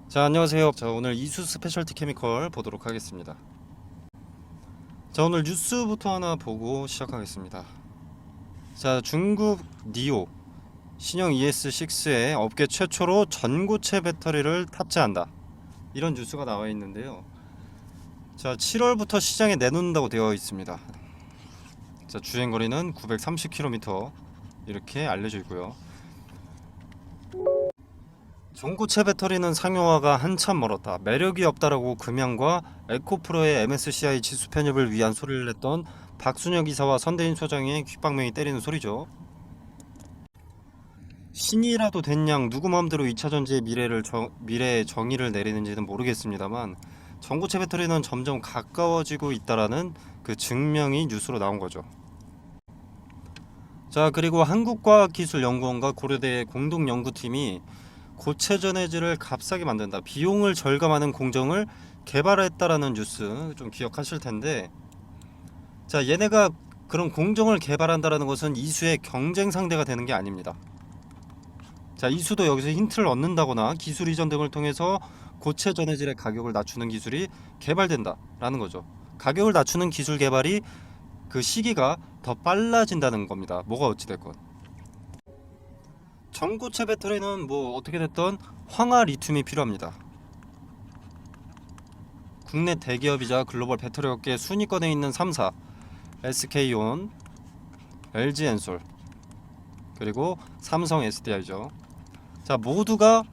자, 안녕하세요. 자, 오늘 이수 스페셜티 케미컬 보도록 하겠습니다. 자, 오늘 뉴스부터 하나 보고 시작하겠습니다. 자, 중국 니오 신형 ES6에 업계 최초로 전고체 배터리를 탑재한다, 이런 뉴스가 나와 있는데요. 자, 7월부터 시장에 내놓는다고 되어 있습니다. 자, 주행거리는 930km 이렇게 알려져 있고요. 전고체 배터리는 상용화가 한참 멀었다, 매력이 없다라고 금양과 에코프로의 MSCI 지수 편입을 위한 소리를 냈던 박순혁 이사와 선대인 소장의 귓방명이 때리는 소리죠. 신이라도 된 양 누구 마음대로 2차전지의 미래의 정의를 내리는지는 모르겠습니다만, 전고체 배터리는 점점 가까워지고 있다라는 그 증명이 뉴스로 나온 거죠. 자, 그리고 한국과학기술연구원과 고려대의 공동연구팀이 고체 전해질을 값싸게 만든다, 비용을 절감하는 공정을 개발했다라는 뉴스 좀 기억하실 텐데, 자, 얘네가 그런 공정을 개발한다라는 것은 이수의 경쟁 상대가 되는 게 아닙니다. 자, 이수도 여기서 힌트를 얻는다거나 기술 이전 등을 통해서 고체 전해질의 가격을 낮추는 기술이 개발된다라는 거죠. 가격을 낮추는 기술 개발이 그 시기가 더 빨라진다는 겁니다. 뭐가 어찌됐건 전고체 배터리는 뭐 어떻게 됐던 황화 리튬이 필요합니다. 국내 대기업이자 글로벌 배터리 업계 순위권에 있는 3사 SK온, LG엔솔, 그리고 삼성 SDI죠. 자, 모두가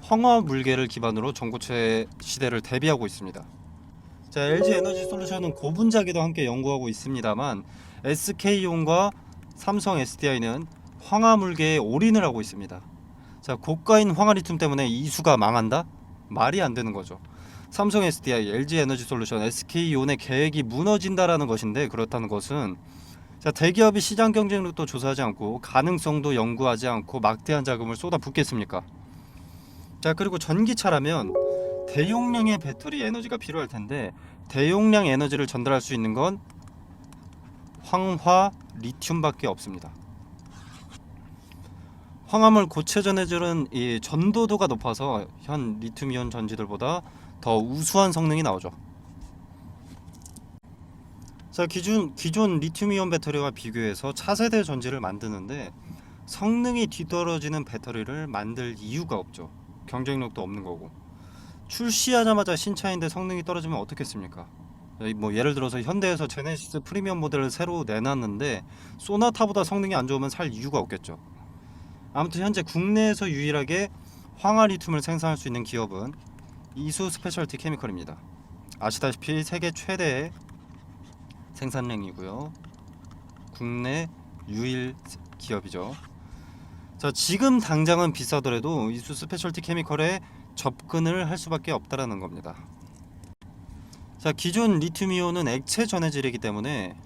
황화 물계를 기반으로 전고체 시대를 대비하고 있습니다. 자, LG 에너지 솔루션은 고분자기도 함께 연구하고 있습니다만, SK온과 삼성 SDI는 황화 물계에 올인을 하고 있습니다. 자, 고가인 황화 리튬 때문에 이수가 망한다? 말이 안 되는 거죠. 삼성 SDI, LG 에너지 솔루션, SK온의 계획이 무너진다라는 것인데, 그렇다는 것은 자, 대기업이 시장 경쟁력도 조사하지 않고 가능성도 연구하지 않고 막대한 자금을 쏟아붓겠습니까? 자, 그리고 전기차라면 대용량의 배터리 에너지가 필요할 텐데, 대용량 에너지를 전달할 수 있는 건 황화 리튬밖에 없습니다. 황화물 고체 전해질은 이 전도도가 높아서 현 리튬이온 전지들보다 더 우수한 성능이 나오죠. 자, 기존 리튬이온 배터리와 비교해서 차세대 전지를 만드는데 성능이 뒤떨어지는 배터리를 만들 이유가 없죠. 경쟁력도 없는 거고. 출시하자마자 신차인데 성능이 떨어지면 어떻겠습니까? 뭐 예를 들어서 현대에서 제네시스 프리미엄 모델을 새로 내놨는데 소나타보다 성능이 안 좋으면 살 이유가 없겠죠. 아무튼 현재 국내에서 유일하게 황화 리튬을 생산할 수 있는 기업은 이수 스페셜티 케미컬입니다. 아시다시피 세계 최대의 생산량이고요. 국내 유일 기업이죠. 자, 지금 당장은 비싸더라도 이수 스페셜티 케미컬에 접근을 할 수밖에 없다라는 겁니다. 자, 기존 리튬이온은 액체 전해질이기 때문에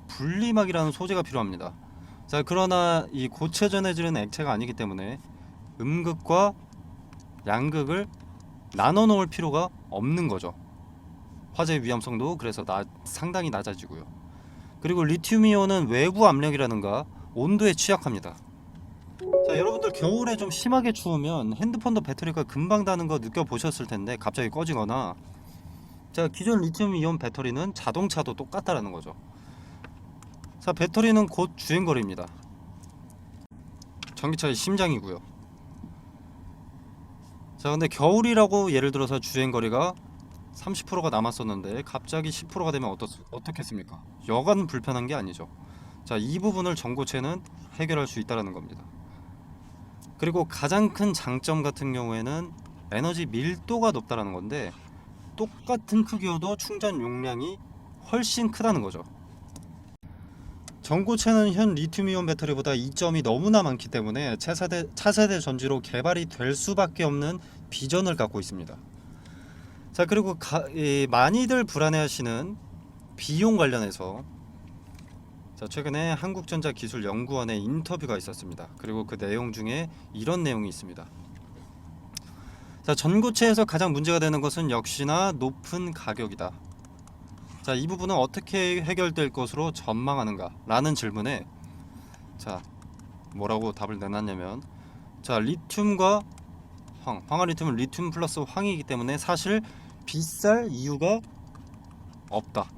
분리막이라는 소재가 필요합니다. 자, 그러나 이 고체 전해질은 액체가 아니기 때문에 음극과 양극을 나눠 놓을 필요가 없는 거죠. 화재 위험성도 그래서 상당히 낮아지고요. 그리고 리튬이온은 외부 압력이라든가 온도에 취약합니다. 자, 여러분들 겨울에 좀 심하게 추우면 핸드폰도 배터리가 금방 다는 거 느껴보셨을 텐데, 갑자기 꺼지거나. 자, 기존 리튬이온 배터리는 자동차도 똑같다라는 거죠. 자, 배터리는 곧 주행거리입니다. 전기차의 심장이고요. 자, 근데 겨울이라고 예를 들어서 주행거리가 30%가 남았었는데 갑자기 10%가 되면 어떻겠습니까? 여간 불편한 게 아니죠. 자, 이 부분을 전고체는 해결할 수 있다는 겁니다. 그리고 가장 큰 장점 같은 경우에는 에너지 밀도가 높다는 건데, 똑같은 크기여도 충전 용량이 훨씬 크다는 거죠. 전고체는 현 리튬이온 배터리보다 이점이 너무나 많기 때문에 차세대 전지로 개발이 될 수밖에 없는 비전을 갖고 있습니다. 자, 그리고 많이들 불안해하시는 비용 관련해서, 자, 최근에 한국전자기술연구원의 인터뷰가 있었습니다. 그리고 그 내용 중에 이런 내용이 있습니다. 자, 전고체에서 가장 문제가 되는 것은 역시나 높은 가격이다. 자, 이 부분은 어떻게 해결될 것으로 전망하는가 라는 질문에, 자, 뭐라고 답을 내놨냐면, 자, 리튬과 황화리튬은 리튬 플러스 황이기 때문에 사실 비쌀 이유가 없다.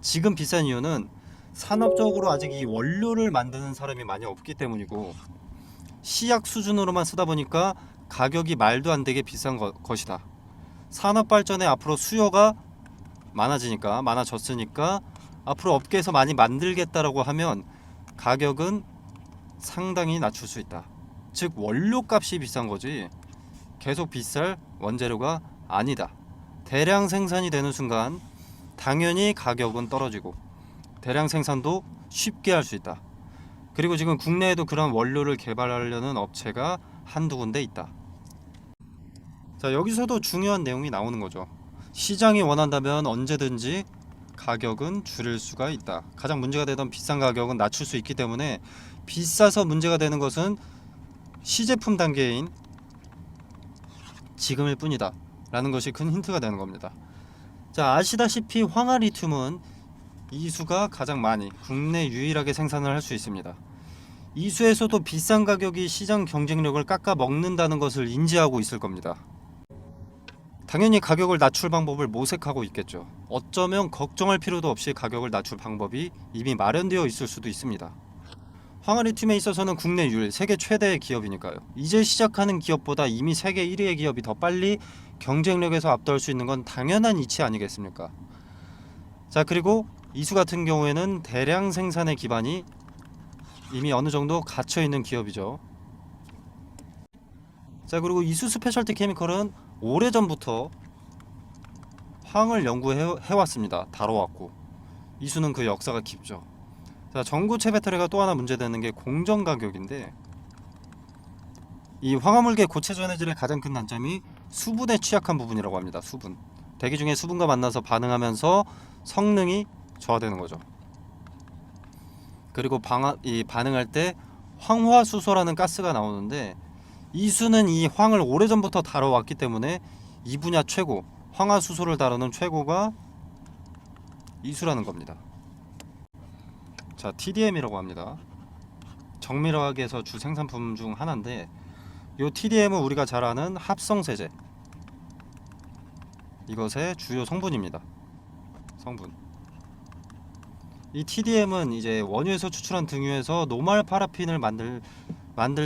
지금 비싼 이유는 산업적으로 아직 이 원료를 만드는 사람이 많이 없기 때문이고, 시약 수준으로만 쓰다 보니까 가격이 말도 안 되게 비싼 것이다. 산업 발전에 앞으로 수요가 많아졌으니까 앞으로 업계에서 많이 만들겠다라고 하면 가격은 상당히 낮출 수 있다. 즉 원료 값이 비싼 거지 계속 비쌀 원재료가 아니다. 대량 생산이 되는 순간 당연히 가격은 떨어지고 대량 생산도 쉽게 할 수 있다. 그리고 지금 국내에도 그런 원료를 개발하려는 업체가 한두 군데 있다. 자, 여기서도 중요한 내용이 나오는 거죠. 시장이 원한다면 언제든지 가격은 줄일 수가 있다. 가장 문제가 되던 비싼 가격은 낮출 수 있기 때문에, 비싸서 문제가 되는 것은 시제품 단계인 지금일 뿐이다 라는 것이 큰 힌트가 되는 겁니다. 자, 아시다시피 황화리튬은 이수가 가장 많이 국내 유일하게 생산을 할 수 있습니다. 이수에서도 비싼 가격이 시장 경쟁력을 깎아 먹는다는 것을 인지하고 있을 겁니다. 당연히 가격을 낮출 방법을 모색하고 있겠죠. 어쩌면 걱정할 필요도 없이 가격을 낮출 방법이 이미 마련되어 있을 수도 있습니다. 황화리튬에 있어서는 국내 유일, 세계 최대의 기업이니까요. 이제 시작하는 기업보다 이미 세계 1위의 기업이 더 빨리 경쟁력에서 압도할 수 있는 건 당연한 이치 아니겠습니까? 자, 그리고 이수 같은 경우에는 대량 생산의 기반이 이미 어느 정도 갇혀 있는 기업이죠. 자, 그리고 이수 스페셜티 케미컬은 오래전부터 황을 연구해왔습니다. 다뤄왔고, 이수는 그 역사가 깊죠. 자, 전고체 배터리가 또 하나 문제되는 게 공정 가격인데, 이 황화물계 고체 전해질의 가장 큰 단점이 수분에 취약한 부분이라고 합니다. 수분. 대기 중에 수분과 만나서 반응하면서 성능이 저하되는 거죠. 그리고 반응할 때 황화수소라는 가스가 나오는데, 이수는 이 황을 오래전부터 다뤄왔기 때문에 이 분야 최고, 황화수소를 다루는 최고가 이수라는 겁니다. 자, TDM이라고 합니다. 정밀화학에서 주 생산품 중 하나인데, 이 TDM은 우리가 잘 아는 합성세제, 이것의 주요 성분입니다. 성분. 이 TDM은 이제 원유에서 추출한 등유에서 노말 파라핀을 만들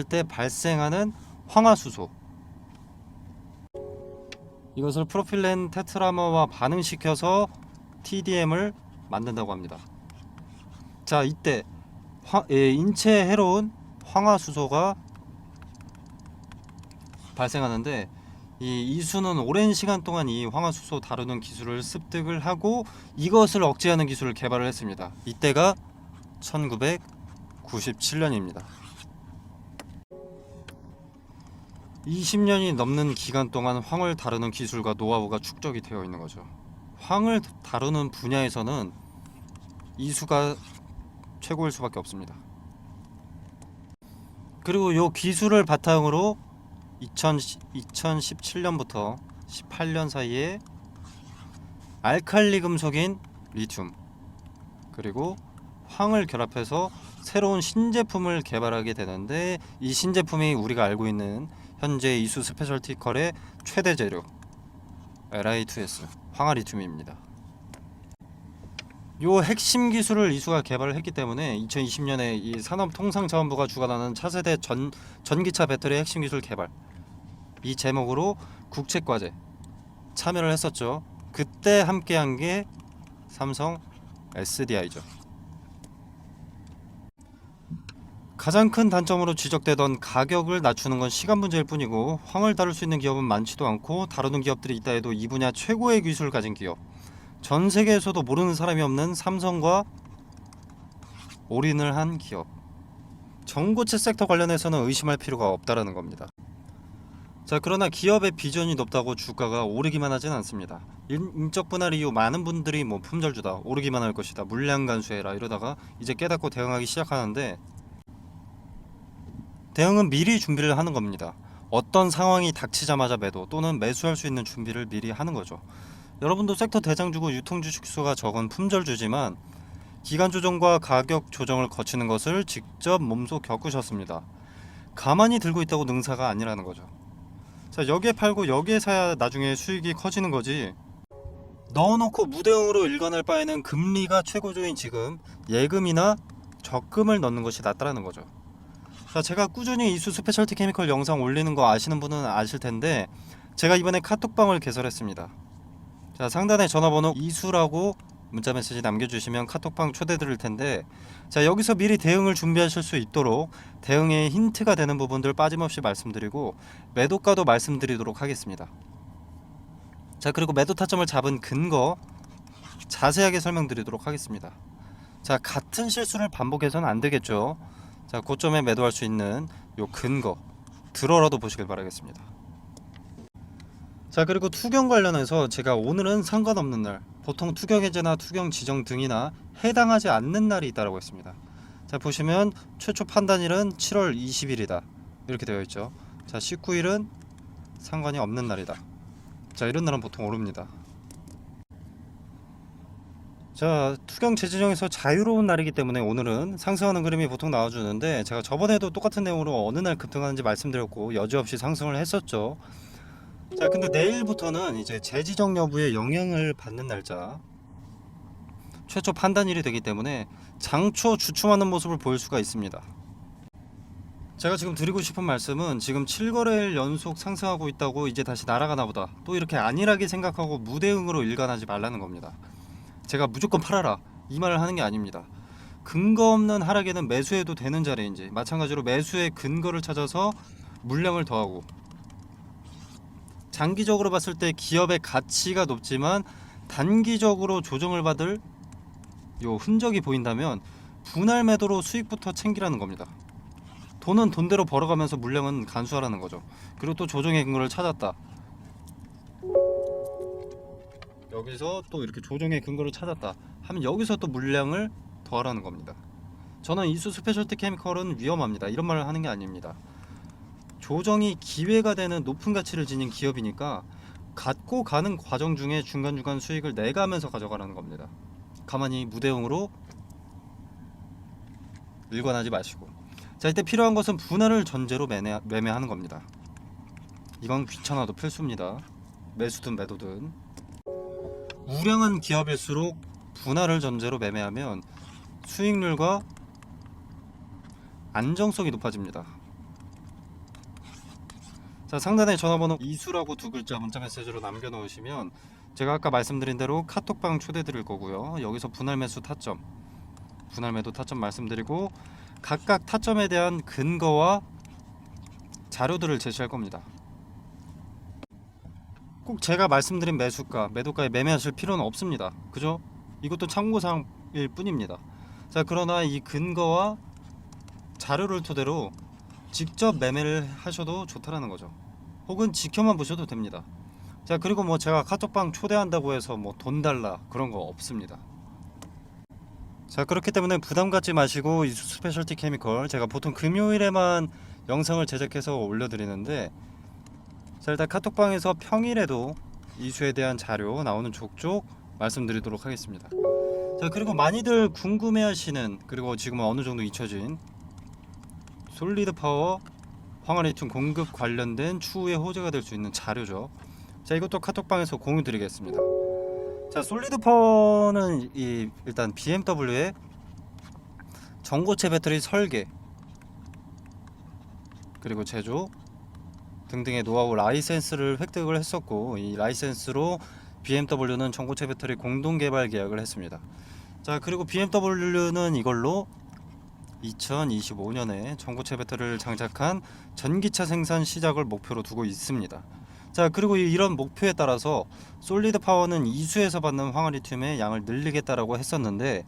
때 발생하는 황화수소, 이것을 프로필렌 테트라머와 반응시켜서 TDM을 만든다고 합니다. 자, 이때 인체에 해로운 황화수소가 발생하는데, 이 이수는 오랜 시간 동안 이 황화수소 다루는 기술을 습득을 하고 이것을 억제하는 기술을 개발을 했습니다. 이때가 1997년입니다. 20년이 넘는 기간 동안 황을 다루는 기술과 노하우가 축적이 되어 있는 거죠. 황을 다루는 분야에서는 이수가 최고일 수밖에 없습니다. 그리고 이 기술을 바탕으로 2017년부터 18년 사이에 알칼리 금속인 리튬, 그리고 황을 결합해서 새로운 신제품을 개발하게 되는데, 이 신제품이 우리가 알고 있는 현재 이수 스페셜티컬의 최대 재료 Li2S 황화리튬입니다. 요 핵심 기술을 이수가 개발을 했기 때문에 2020년에 이 산업통상자원부가 주관하는 차세대 전기차 배터리 핵심 기술 개발, 이 제목으로 국책과제 참여를 했었죠. 그때 함께한 게 삼성 SDI죠. 가장 큰 단점으로 지적되던 가격을 낮추는 건 시간 문제일 뿐이고, 황을 다룰 수 있는 기업은 많지도 않고 다루는 기업들이 있다 해도 이 분야 최고의 기술을 가진 기업, 전 세계에서도 모르는 사람이 없는 삼성과 올인을 한 기업, 전고체 섹터 관련해서는 의심할 필요가 없다라는 겁니다. 자, 그러나 기업의 비전이 높다고 주가가 오르기만 하진 않습니다. 인적 분할 이후 많은 분들이 품절주다, 오르기만 할 것이다, 물량 간수해라 이러다가 이제 깨닫고 대응하기 시작하는데, 대응은 미리 준비를 하는 겁니다. 어떤 상황이 닥치자마자 매도 또는 매수할 수 있는 준비를 미리 하는 거죠. 여러분도 섹터 대장주고 유통 주식수가 적은 품절주지만 기간 조정과 가격 조정을 거치는 것을 직접 몸소 겪으셨습니다. 가만히 들고 있다고 능사가 아니라는 거죠. 자, 여기에 팔고 여기에 사야 나중에 수익이 커지는 거지. 넣어놓고 무대응으로 일관할 바에는 금리가 최고조인 지금 예금이나 적금을 넣는 것이 낫다라는 거죠. 자, 제가 꾸준히 이수 스페셜티 케미컬 영상 올리는 거 아시는 분은 아실 텐데, 제가 이번에 카톡방을 개설했습니다. 자, 상단에 전화번호 이수라고 문자 메시지 남겨주시면 카톡방 초대 드릴 텐데, 자, 여기서 미리 대응을 준비하실 수 있도록 대응에 힌트가 되는 부분들 빠짐없이 말씀드리고 매도가도 말씀드리도록 하겠습니다. 자, 그리고 매도 타점을 잡은 근거 자세하게 설명드리도록 하겠습니다. 자, 같은 실수를 반복해서는 안 되겠죠. 자, 고점에 매도할 수 있는 요 근거 들어라도 보시길 바라겠습니다. 자, 그리고 투경 관련해서 제가 오늘은 상관없는 날, 보통 투경 해제나 투경 지정 등이나 해당하지 않는 날이 있다고 했습니다. 자, 보시면 최초 판단일은 7월 20일이다 이렇게 되어 있죠. 자, 19일은 상관이 없는 날이다. 자, 이런 날은 보통 오릅니다. 자, 투경 재지정에서 자유로운 날이기 때문에 오늘은 상승하는 그림이 보통 나와주는데, 제가 저번에도 똑같은 내용으로 어느 날 급등하는지 말씀드렸고 여지없이 상승을 했었죠. 자, 근데 내일부터는 이제 재지정 여부에 영향을 받는 날짜, 최초 판단일이 되기 때문에 장초 주춤하는 모습을 보일 수가 있습니다. 제가 지금 드리고 싶은 말씀은, 지금 7거래일 연속 상승하고 있다고 이제 다시 날아가나 보다, 또 이렇게 안일하게 생각하고 무대응으로 일관하지 말라는 겁니다. 제가 무조건 팔아라 이 말을 하는 게 아닙니다. 근거 없는 하락에는 매수해도 되는 자리인지, 마찬가지로 매수의 근거를 찾아서 물량을 더하고, 장기적으로 봤을 때 기업의 가치가 높지만 단기적으로 조정을 받을 요 흔적이 보인다면 분할 매도로 수익부터 챙기라는 겁니다. 돈은 돈대로 벌어가면서 물량은 간수하라는 거죠. 그리고 또 조정의 근거를 찾았다, 여기서 또 이렇게 조정의 근거를 찾았다 하면 여기서 또 물량을 더하라는 겁니다. 저는 이수 스페셜티 케미컬은 위험합니다 이런 말을 하는 게 아닙니다. 조정이 기회가 되는 높은 가치를 지닌 기업이니까 갖고 가는 과정 중에 중간중간 수익을 내가면서 가져가라는 겁니다. 가만히 무대응으로 일관하지 마시고, 자, 이때 필요한 것은 분할을 전제로 매매하는 겁니다. 이건 귀찮아도 필수입니다. 매수든 매도든. 우량한 기업일수록 분할을 전제로 매매하면 수익률과 안정성이 높아집니다. 자, 상단에 전화번호 이수라고 두 글자 문자 메시지로 남겨 놓으시면 제가 아까 말씀드린 대로 카톡방 초대 드릴 거고요. 여기서 분할 매수 타점, 분할 매도 타점 말씀드리고 각각 타점에 대한 근거와 자료들을 제시할 겁니다. 꼭 제가 말씀드린 매수가, 매도가에 매매하실 필요는 없습니다. 그죠? 이것도 참고사항일 뿐입니다. 자, 그러나 이 근거와 자료를 토대로 직접 매매를 하셔도 좋다라는 거죠. 혹은 지켜만 보셔도 됩니다. 자, 그리고 뭐 제가 카톡방 초대한다고 해서 뭐 돈 달라 그런 거 없습니다. 자, 그렇기 때문에 부담 갖지 마시고 이 스페셜티 케미컬, 제가 보통 금요일에만 영상을 제작해서 올려드리는데, 자, 일단 카톡방에서 평일에도 이수에 대한 자료 나오는 족족 말씀드리도록 하겠습니다. 자, 그리고 많이들 궁금해하시는, 그리고 지금은 어느 정도 잊혀진 솔리드 파워 황화리튬 공급 관련된 추후에 호재가 될 수 있는 자료죠. 자, 이것도 카톡방에서 공유 드리겠습니다. 자, 솔리드 파워는 일단 BMW의 전고체 배터리 설계 그리고 제조 등등의 노하우 라이센스를 획득을 했었고, 이 라이센스로 BMW는 전고체 배터리 공동 개발 계약을 했습니다. 자, 그리고 BMW는 이걸로 2025년에 전고체 배터리를 장착한 전기차 생산 시작을 목표로 두고 있습니다. 자, 그리고 이런 목표에 따라서 솔리드 파워는 이수에서 받는 황화리튬의 양을 늘리겠다라고 했었는데,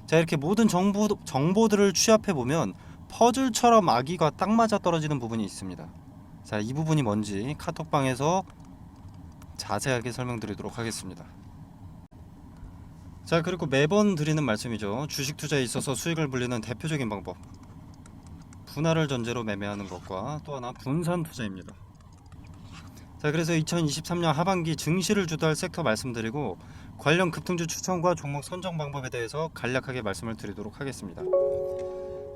자, 이렇게 모든 정보들을 취합해 보면 퍼즐처럼 아기가 딱 맞아 떨어지는 부분이 있습니다. 자, 이 부분이 뭔지 카톡방에서 자세하게 설명드리도록 하겠습니다. 자, 그리고 매번 드리는 말씀이죠. 주식 투자에 있어서 수익을 불리는 대표적인 방법, 분할을 전제로 매매하는 것과 또 하나 분산 투자입니다. 자, 그래서 2023년 하반기 증시를 주도할 섹터 말씀드리고 관련 급등주 추천과 종목 선정 방법에 대해서 간략하게 말씀을 드리도록 하겠습니다.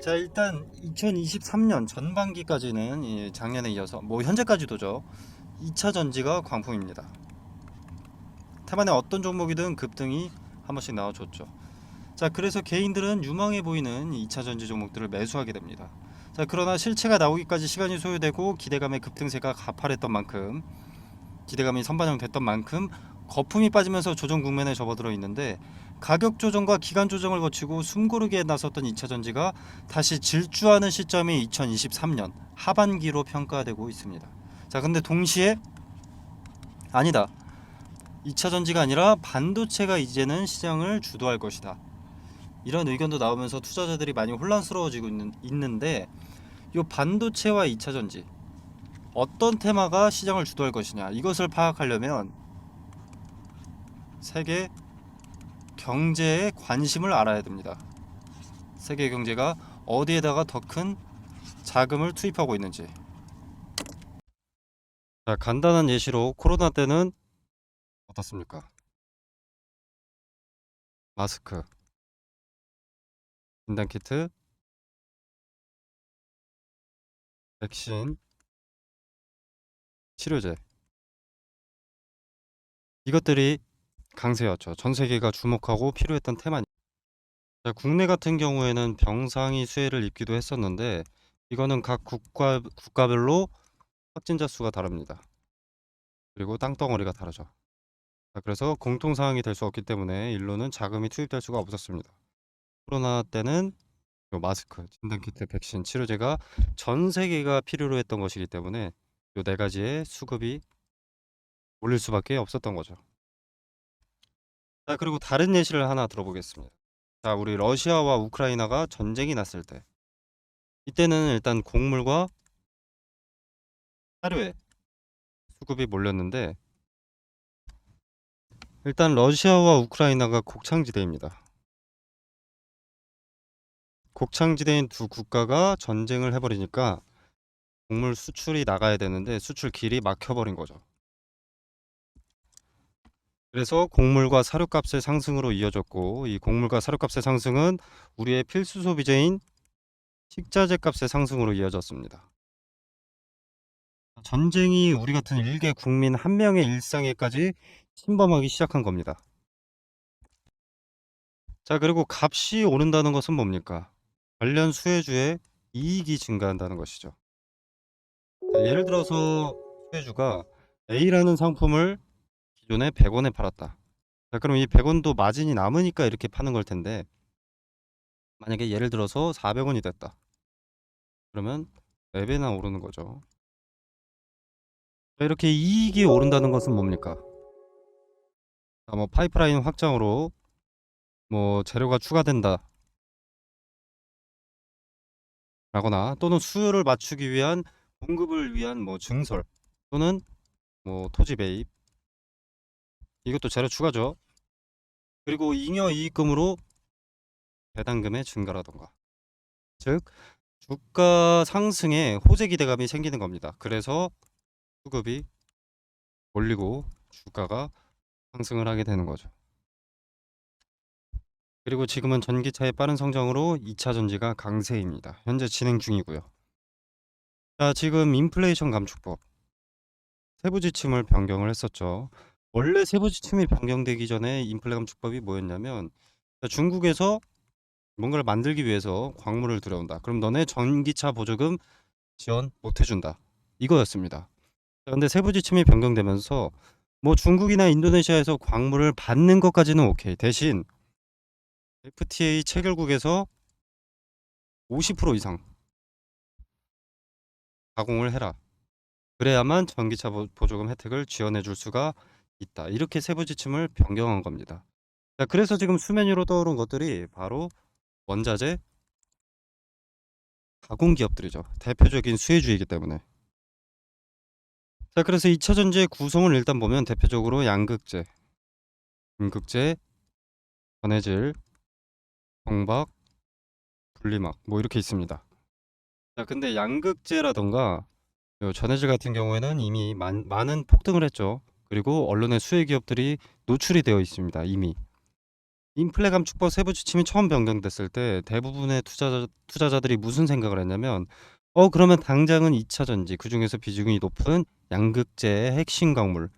자, 일단 2023년 전반기까지는 작년에 이어서 뭐 현재까지도죠. 2차 전지가 광풍입니다. 태반에 어떤 종목이든 급등이 한 번씩 나와줬죠. 자, 그래서 개인들은 유망해 보이는 2차 전지 종목들을 매수하게 됩니다. 자, 그러나 실체가 나오기까지 시간이 소요되고 기대감의 급등세가 가팔했던 만큼, 기대감이 선반영됐던 만큼 거품이 빠지면서 조정 국면에 접어들어 있는데, 가격 조정과 기간 조정을 거치고 숨고르기에 나섰던 2차 전지가 다시 질주하는 시점이 2023년 하반기로 평가되고 있습니다. 자, 근데 동시에 아니다, 2차 전지가 아니라 반도체가 이제는 시장을 주도할 것이다, 이런 의견도 나오면서 투자자들이 많이 혼란스러워지고 있는데, 이 반도체와 2차 전지 어떤 테마가 시장을 주도할 것이냐, 이것을 파악하려면 세계 경제에 관심을 알아야 됩니다. 세계 경제가 어디에다가 더 큰 자금을 투입하고 있는지. 자, 간단한 예시로 코로나 때는 어떻습니까? 마스크, 진단키트, 백신, 치료제, 이것들이 강세였죠. 전 세계가 주목하고 필요했던 테마니. 자, 국내 같은 경우에는 병상이 수혜를 입기도 했었는데, 이거는 각 국가별로 확진자 수가 다릅니다. 그리고 땅덩어리가 다르죠. 자, 그래서 공통 사항이 될 수 없기 때문에 일로는 자금이 투입될 수가 없었습니다. 코로나 때는 요 마스크, 진단키트, 백신, 치료제가 전 세계가 필요로 했던 것이기 때문에 요 네 가지의 수급이 올릴 수밖에 없었던 거죠. 자, 그리고 다른 예시를 하나 들어보겠습니다. 자, 우리 러시아와 우크라이나가 전쟁이 났을 때, 이때는 일단 곡물과 사료에 수급이 몰렸는데, 일단 러시아와 우크라이나가 곡창지대입니다. 곡창지대인 두 국가가 전쟁을 해버리니까 곡물 수출이 나가야 되는데 수출 길이 막혀버린 거죠. 그래서 곡물과 사료값의 상승으로 이어졌고, 이 곡물과 사료값의 상승은 우리의 필수 소비재인 식자재 값의 상승으로 이어졌습니다. 전쟁이 우리 같은 일개 국민 한 명의 일상에까지 침범하기 시작한 겁니다. 자, 그리고 값이 오른다는 것은 뭡니까? 관련 수혜주의 이익이 증가한다는 것이죠. 자, 예를 들어서 수혜주가 A라는 상품을 기존에 100원에 팔았다. 자, 그럼 이 100원도 마진이 남으니까 이렇게 파는 걸 텐데, 만약에 예를 들어서 400원이 됐다. 그러면 4배나 오르는 거죠. 자, 이렇게 이익이 오른다는 것은 뭡니까? 자, 뭐 파이프라인 확장으로 뭐 재료가 추가된다 라거나, 또는 수요를 맞추기 위한 공급을 위한 뭐 증설, 또는 뭐 토지 매입, 이것도 재료 추가죠. 그리고 잉여 이익금으로 배당금의 증가라던가, 즉 주가 상승에 호재 기대감이 생기는 겁니다. 그래서 수급이 올리고 주가가 상승을 하게 되는 거죠. 그리고 지금은 전기차의 빠른 성장으로 2차 전지가 강세입니다. 현재 진행 중이고요. 자, 지금 인플레이션 감축법 세부 지침을 변경을 했었죠. 원래 세부 지침이 변경되기 전에 인플레 감축법이 뭐였냐면, 중국에서 뭔가를 만들기 위해서 광물을 들여온다. 그럼 너네 전기차 보조금 지원 못 해준다, 이거였습니다. 근데 세부 지침이 변경되면서 뭐 중국이나 인도네시아에서 광물을 받는 것까지는 오케이. 대신 FTA 체결국에서 50% 이상 가공을 해라. 그래야만 전기차 보조금 혜택을 지원해 줄 수가 있다. 이렇게 세부 지침을 변경한 겁니다. 자, 그래서 지금 수면 위로 떠오른 것들이 바로 원자재 가공 기업들이죠. 대표적인 수혜주이기 때문에. 자, 그래서 2차 전지의 구성을 일단 보면 대표적으로 양극재, 음극재, 전해질, 정박, 분리막 뭐 이렇게 있습니다. 자, 근데 양극재라던가 요 전해질 같은 경우에는 이미 많은 폭등을 했죠. 그리고 언론의 수혜 기업들이 노출이 되어 있습니다. 이미 인플레 감축법 세부 지침이 처음 변경됐을 때 대부분의 투자자들이 무슨 생각을 했냐면, 그러면 당장은 2차 전지, 그 중에서 비중이 높은 양극재의 핵심 광물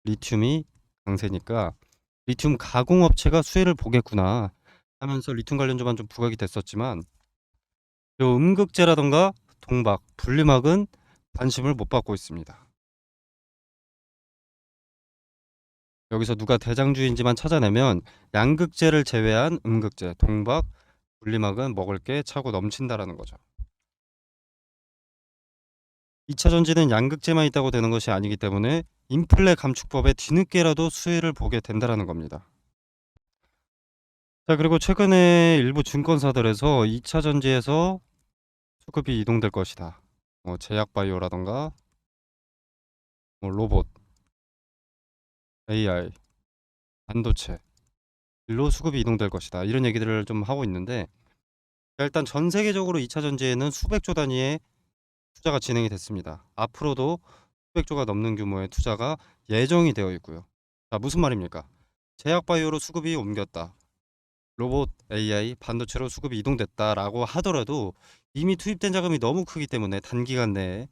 리튬이 강세니까 리튬 가공업체가 수혜를 보겠구나 하면서 리튬 관련주만 좀 부각이 됐었지만 요 음극재라던가 동박, 분리막은 관심을 못 받고 있습니다. 여기서 누가 대장주인지만 찾아내면 양극재를 제외한 음극재, 동박, 분리막은 먹을 게 차고 넘친다라는 거죠. 2차 전지는 양극재만 있다고 되는 것이 아니기 때문에 인플레 감축법에 뒤늦게라도 수혜를 보게 된다라는 겁니다. 자, 그리고 최근에 일부 증권사들에서 2차 전지에서 수급이 이동될 것이다. 제약바이오라던가 로봇, AI, 반도체 일로 수급이 이동될 것이다. 이런 얘기들을 좀 하고 있는데 일단 전 세계적으로 2차 전지에는 수백조 단위의 투자가 진행이 됐습니다. 앞으로도 수백조가 넘는 규모의 투자가 예정이 되어 있고요. 자, 무슨 말입니까? 제약바이오로 수급이 옮겼다. 로봇, AI, 반도체로 수급이 이동됐다라고 하더라도 이미 투입된 자금이 너무 크기 때문에 단기간 내에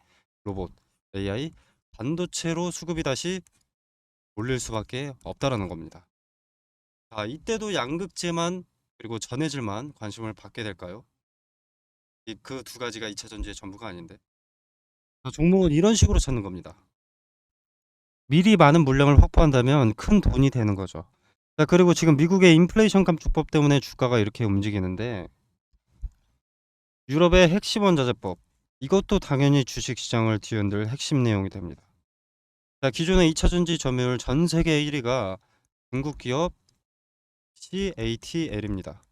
로봇, AI, 반도체로 수급이 다시 몰릴 수밖에 없다라는 겁니다. 자, 이때도 양극재만 그리고 전해질만 관심을 받게 될까요? 그 두 가지가 2차 전지의 전부가 아닌데. 자, 종목은 이런 식으로 찾는 겁니다. 미리 많은 물량을 확보한다면 큰 돈이 되는 거죠. 자, 그리고 지금 미국의 인플레이션 감축법 때문에 주가가 이렇게 움직이는데 유럽의 핵심 원자재법 이것도 당연히 주식시장을 뒤흔들 핵심 내용이 됩니다. 자, 기존의 2차 전지 점유율 전 세계 1위가 중국 기업 CATL입니다.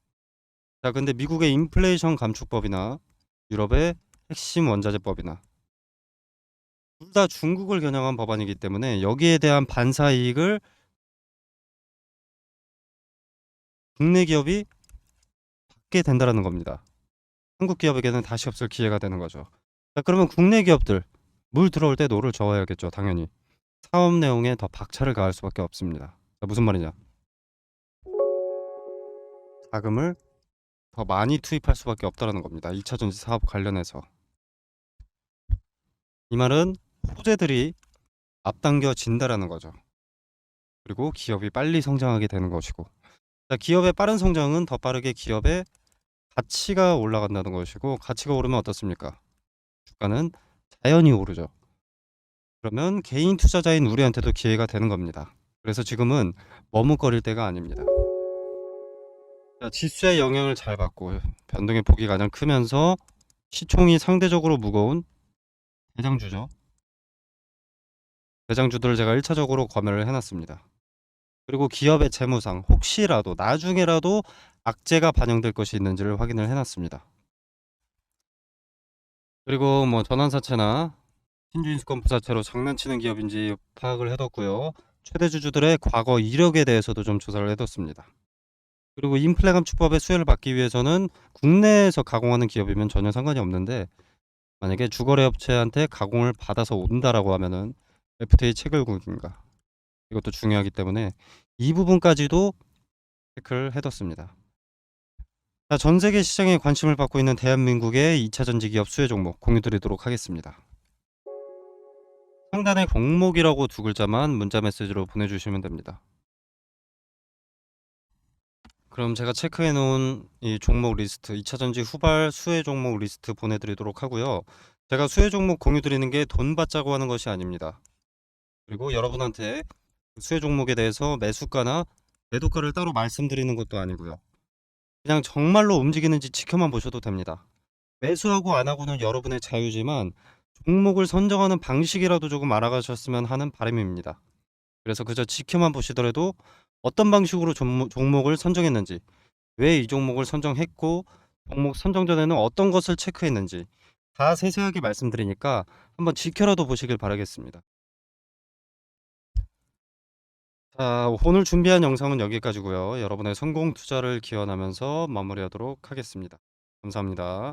자, 근데 미국의 인플레이션 감축법이나 유럽의 핵심 원자재법이나 둘 다 중국을 겨냥한 법안이기 때문에 여기에 대한 반사 이익을 국내 기업이 받게 된다는 겁니다. 한국 기업에게는 다시 없을 기회가 되는 거죠. 자, 그러면 국내 기업들 물 들어올 때 노를 저어야겠죠. 당연히 사업 내용에 더 박차를 가할 수밖에 없습니다. 자, 무슨 말이냐? 자금을 더 많이 투입할 수밖에 없다는 겁니다. 2차 전지 사업 관련해서 이 말은 호재들이 앞당겨진다라는 거죠. 그리고 기업이 빨리 성장하게 되는 것이고, 자, 기업의 빠른 성장은 더 빠르게 기업의 가치가 올라간다는 것이고, 가치가 오르면 어떻습니까? 주가는 자연히 오르죠. 그러면 개인 투자자인 우리한테도 기회가 되는 겁니다. 그래서 지금은 머뭇거릴 때가 아닙니다. 자, 지수의 영향을 잘 받고 변동의 폭이 가장 크면서 시총이 상대적으로 무거운 대장주죠. 대장주들을 제가 1차적으로 검열을 해놨습니다. 그리고 기업의 재무상 혹시라도 나중에라도 악재가 반영될 것이 있는지를 확인을 해놨습니다. 그리고 뭐 전환사채나 신주인수권 부사채로 장난치는 기업인지 파악을 해뒀고요. 최대 주주들의 과거 이력에 대해서도 좀 조사를 해뒀습니다. 그리고 인플레 감축법의 수혜를 받기 위해서는 국내에서 가공하는 기업이면 전혀 상관이 없는데 만약에 주거래 업체한테 가공을 받아서 온다라고 하면은 FTA 체결국인가 이것도 중요하기 때문에 이 부분까지도 체크를 해뒀습니다. 자, 전 세계 시장에 관심을 받고 있는 대한민국의 2차 전지 기업 수혜 종목 공유드리도록 하겠습니다. 상단에 종목이라고 두 글자만 문자 메시지로 보내주시면 됩니다. 그럼 제가 체크해 놓은 이 종목 리스트 2차 전지 후발 수혜 종목 리스트 보내드리도록 하고요. 제가 수혜 종목 공유 드리는 게 돈 받자고 하는 것이 아닙니다. 그리고 여러분한테 수혜 종목에 대해서 매수가나 매도가를 따로 말씀드리는 것도 아니고요. 그냥 정말로 움직이는지 지켜만 보셔도 됩니다. 매수하고 안 하고는 여러분의 자유지만 종목을 선정하는 방식이라도 조금 알아가셨으면 하는 바람입니다. 그래서 그저 지켜만 보시더라도 어떤 방식으로 종목을 선정했는지, 왜 이 종목을 선정했고 종목 선정 전에는 어떤 것을 체크했는지 다 세세하게 말씀드리니까 한번 지켜라도 보시길 바라겠습니다. 자, 오늘 준비한 영상은 여기까지고요. 여러분의 성공 투자를 기원하면서 마무리하도록 하겠습니다. 감사합니다.